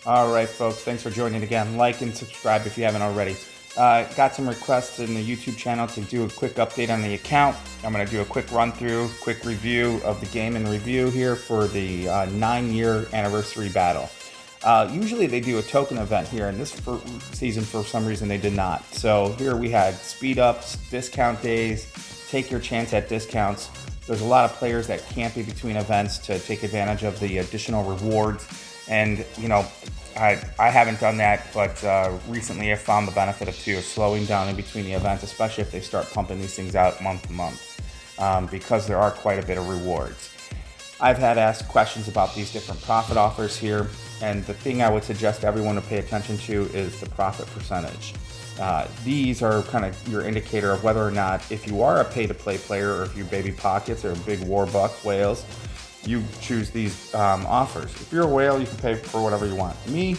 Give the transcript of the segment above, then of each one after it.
All right, folks, thanks for joining again. Like and subscribe if you haven't already. Got some requests in the YouTube channel to do a quick update on the account. I'm going to do a quick run through, quick review of the game and review here for the 9-year anniversary battle. Usually they do a token event here, and this season for some reason they did not. So here we had speed ups, discount days, take your chance at discounts. There's a lot of players that can't be between events to take advantage of the additional rewards. And, you know, I haven't done that, but recently I found the benefit of slowing down in between the events, especially if they start pumping these things out month to month, because there are quite a bit of rewards. I've had asked questions about these different profit offers here, and the thing I would suggest everyone to pay attention to is the profit percentage. These are kind of your indicator of whether or not, if you are a pay-to-play player or if you baby pockets or big warbucks, whales, you choose these offers. If you're a whale, you can pay for whatever you want. Me,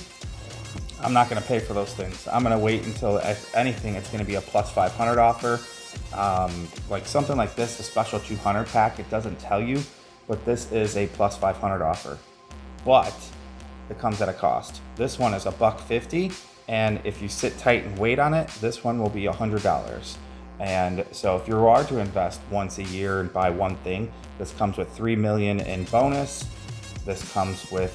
I'm not going to pay for those things. I'm going to wait until, if anything, it's going to be a plus 500 offer. Like something like this, the special 200 pack, it doesn't tell you, but this is a plus 500 offer. But it comes at a cost. This one is $1.50, and if you sit tight and wait on it, this one will be $100. And so if you are to invest once a year and buy one thing, this comes with $3 million in bonus. This comes with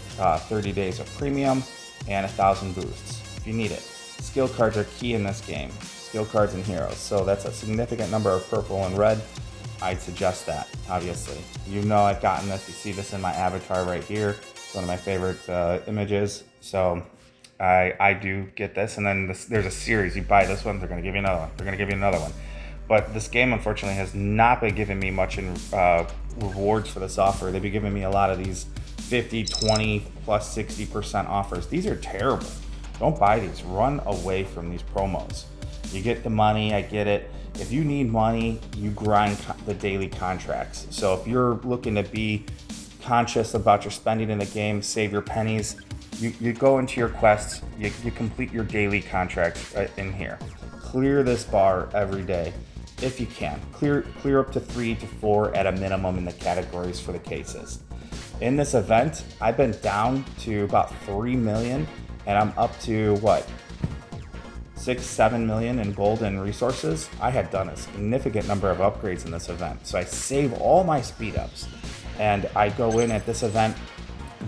30 days of premium and 1,000 boosts if you need it. Skill cards are key in this game. Skill cards and heroes. So that's a significant number of purple and red. I'd suggest that, obviously. You know I've gotten this. You see this in my avatar right here. It's one of my favorite images. So I do get this. And then there's a series. You buy this one, they're going to give you another one. They're going to give you another one. But this game, unfortunately, has not been giving me much in rewards for this offer. They've been giving me a lot of these 50, 20, plus 60% offers. These are terrible. Don't buy these. Run away from these promos. You get the money, I get it. If you need money, you grind the daily contracts. So if you're looking to be conscious about your spending in the game, save your pennies, you go into your quests, you complete your daily contracts in here. Clear this bar every day. If you can, clear up to 3 to 4 at a minimum in the categories for the cases. In this event, I've been down to about 3 million, and I'm up to 6-7 million in gold and resources. I had done a significant number of upgrades in this event, so I save all my speed ups, and I go in at this event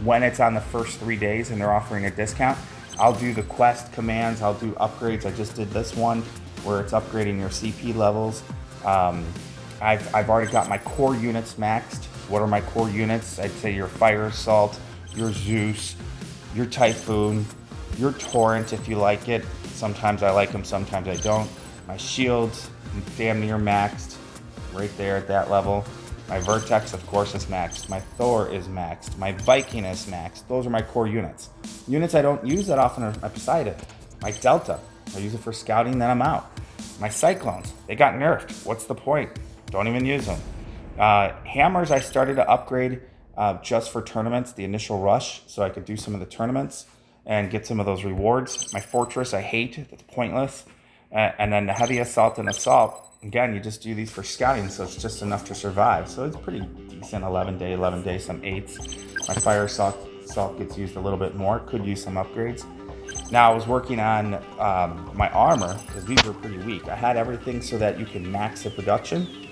when it's on the first 3 days and they're offering a discount. I'll do the quest commands, I'll do upgrades. I just did this one where it's upgrading your CP levels. I've already got my core units maxed. What are my core units? I'd say your fire assault, your Zeus, your Typhoon, your torrent if you like it. Sometimes I like them, sometimes I don't. My shields, damn near maxed, right there at that level. My Vertex, of course, is maxed. My Thor is maxed. My Viking is maxed. Those are my core units. Units I don't use that often are beside it. My Delta, I use it for scouting, then I'm out. My Cyclones, they got nerfed. What's the point? Don't even use them. Hammers I started to upgrade just for tournaments, the initial rush, so I could do some of the tournaments and get some of those rewards. My Fortress I hate, it's pointless. And then the heavy assault and assault, again, you just do these for scouting, so it's just enough to survive. So it's pretty decent, 11 day, some 8s. My fire assault gets used a little bit more, could use some upgrades. Now I was working on my armor, because these were pretty weak. I had everything so that you can max the production,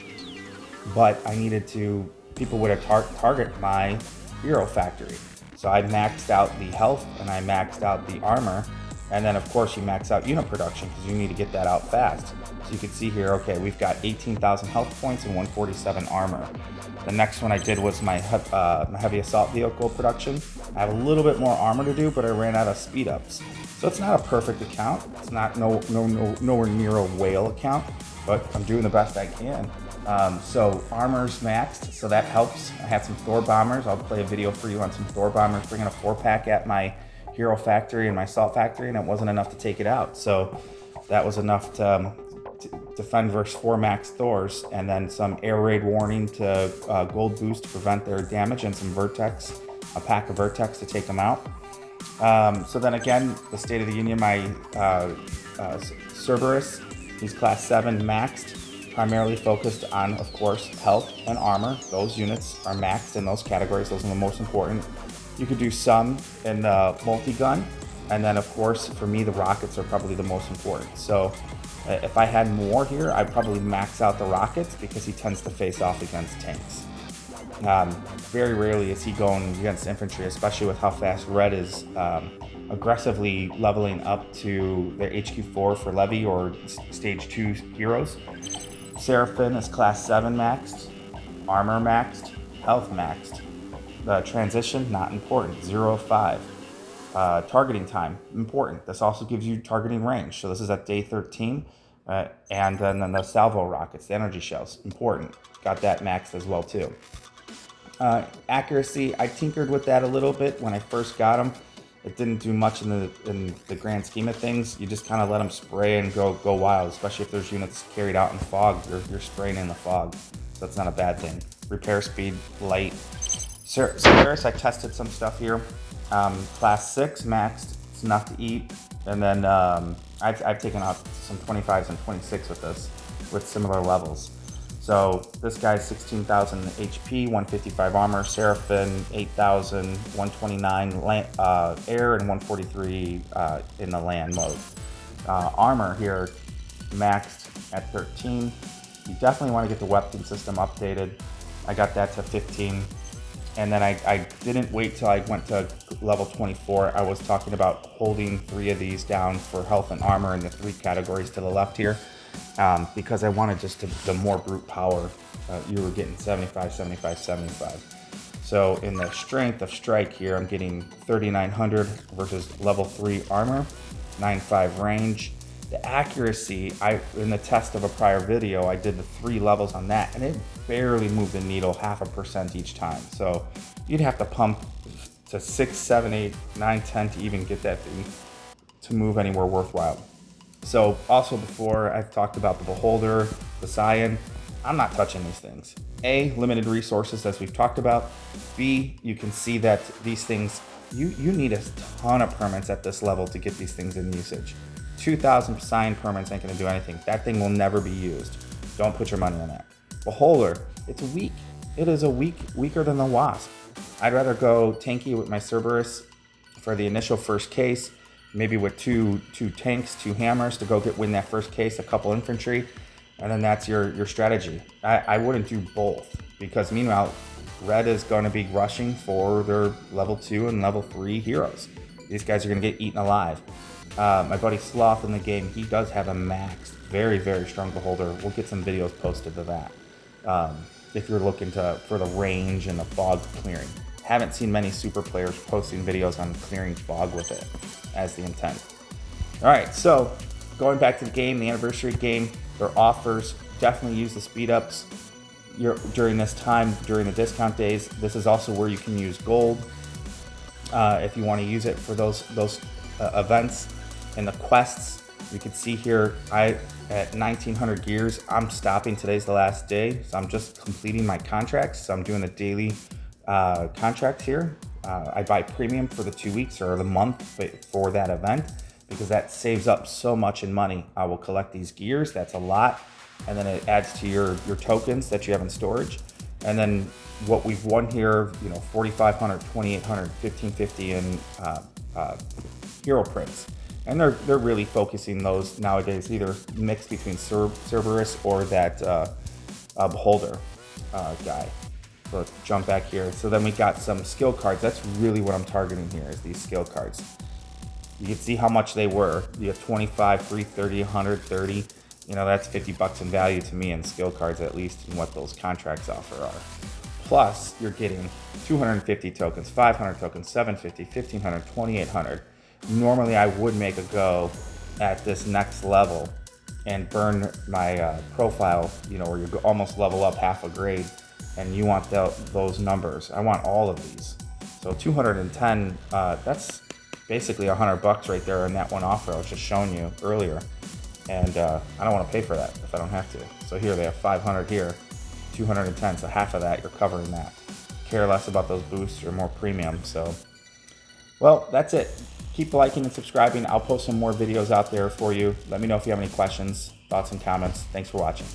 but I needed to, people would target my hero factory. So I maxed out the health and I maxed out the armor. And then of course you max out unit production because you need to get that out fast. So you can see here, okay, we've got 18,000 health points and 147 armor. The next one I did was my heavy assault vehicle production. I have a little bit more armor to do, but I ran out of speed ups. So it's not a perfect account. It's not nowhere near a whale account, but I'm doing the best I can. So armor's maxed, so that helps. I have some Thor bombers. I'll play a video for you on some Thor bombers, bringing a 4-pack at my hero factory and my salt factory, and it wasn't enough to take it out. So that was enough to defend versus 4 max Thors, and then some air raid warning to gold boost to prevent their damage, and some Vertex, a pack of Vertex to take them out. So then again, the State of the Union, my Cerberus, he's class 7 maxed, primarily focused on, of course, health and armor. Those units are maxed in those categories. Those are the most important. You could do some in the multi-gun, and then of course for me the rockets are probably the most important. So if I had more here, I'd probably max out the rockets because he tends to face off against tanks. Very rarely is he going against infantry, especially with how fast Red is aggressively leveling up to their HQ4 for Levy or Stage 2 heroes. Seraphim is Class 7 maxed, Armor maxed, Health maxed. The transition, not important, 0 of 5. Targeting time, important. This also gives you targeting range. So this is at day 13. And then the salvo rockets, the energy shells, important. Got that maxed as well too. Accuracy, I tinkered with that a little bit when I first got them. It didn't do much in the grand scheme of things. You just kind of let them spray and go wild, especially if there's units carried out in fog. You're spraying in the fog, so that's not a bad thing. Repair speed, light. Solaris, I tested some stuff here. Class 6 maxed, it's enough to eat. And then I've taken out some 25s and 26 with this, with similar levels. So this guy's 16,000 HP, 155 armor, Seraphim 8,000, 129 air, and 143 in the land mode. Armor here maxed at 13. You definitely want to get the weapon system updated. I got that to 15. And then I didn't wait till I went to level 24. I was talking about holding 3 of these down for health and armor in the 3 categories to the left here. Because I wanted just the more brute power. You were getting 75, 75, 75. So in the strength of strike here, I'm getting 3,900 versus level 3 armor, 9.5 range. The accuracy, in the test of a prior video, I did the 3 levels on that, and it barely moved the needle 0.5% each time. So you'd have to pump to 6, 7, 8, 9, 10 to even get that thing to move anywhere worthwhile. So also before, I've talked about the Beeholder, the Psion. I'm not touching these things. A, limited resources as we've talked about. B, you can see that these things, you need a ton of permits at this level to get these things in usage. 2,000 Psion permits ain't gonna do anything. That thing will never be used. Don't put your money on that. Beholder, it's weak. It is weaker than the Wasp. I'd rather go tanky with my Cerberus for the initial first case, maybe with two tanks, 2 hammers to go win that first case, a couple infantry, and then that's your strategy. I wouldn't do both, because meanwhile, Red is going to be rushing for their level 2 and level 3 heroes. These guys are going to get eaten alive. My buddy Sloth in the game, he does have a maxed, very, very strong Beholder. We'll get some videos posted to that. If you're looking for the range and the fog clearing. Haven't seen many super players posting videos on clearing fog with it as the intent. All right, so going back to the game, the anniversary game, their offers, definitely use the speed ups during this time, during the discount days. This is also where you can use gold if you want to use it for those events and the quests. You can see here, at 1,900 gears, I'm stopping. Today's the last day, so I'm just completing my contracts. So I'm doing the daily contracts here. I buy premium for the 2 weeks or the month for that event, because that saves up so much in money. I will collect these gears, that's a lot, and then it adds to your tokens that you have in storage. And then what we've won here, 4,500, 2,800, 1,550 and hero prints. And they're really focusing those nowadays, either mixed between Cerberus or that Beholder guy. So let's jump back here. So then we got some skill cards. That's really what I'm targeting here, is these skill cards. You can see how much they were. You have 25, 330, 130. That's $50 in value to me in skill cards, at least in what those contracts offer are. Plus, you're getting 250 tokens, 500 tokens, 750, 1,500, 2,800. Normally, I would make a go at this next level and burn my profile, where you almost level up half a grade, and you want those numbers. I want all of these. So 210, that's basically $100 right there in that one offer I was just showing you earlier. And I don't want to pay for that if I don't have to. So here they have 500 here, 210, so half of that, you're covering that. Care less about those boosts or more premium. So, well, that's it. Keep liking and subscribing. I'll post some more videos out there for you. Let me know if you have any questions, thoughts, and comments. Thanks for watching.